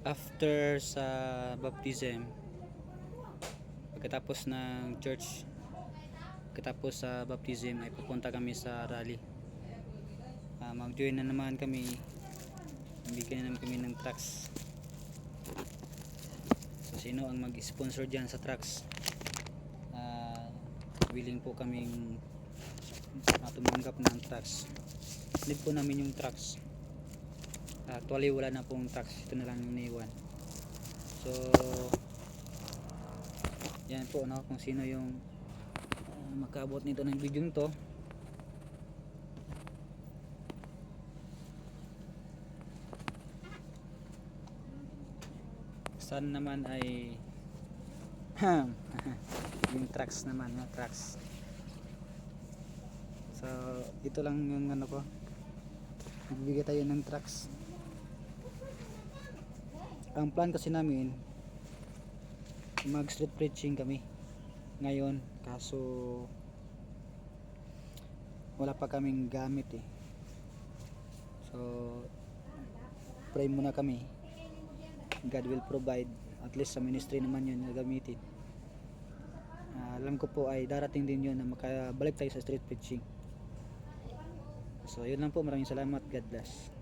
After sa baptism, pagkatapos ng church, pagkatapos sa baptism ay pupunta kami sa rally. Mag-join na naman kami, bigyan na naman kami ng trucks. So sino ang mag-sponsor dyan sa trucks? Willing po kaming tumanggap ng trucks. Need po namin yung trucks. Actually wala na pong trucks, ito na lang yung iniwan. So yan po, no, kung sino yung makaabot nito ng video nito. Saan naman ay yung trucks naman, yung trucks. So ito lang yung ano ko, magbibigay tayo ng trucks. Ang plan kasi namin mag street preaching kami ngayon, kaso wala pa kaming gamit eh. So pray muna kami, God will provide, at least sa ministry naman yun na gamitin. Alam ko po ay darating din yun na makabalik tayo sa street preaching. So yun lang po, maraming salamat, God bless.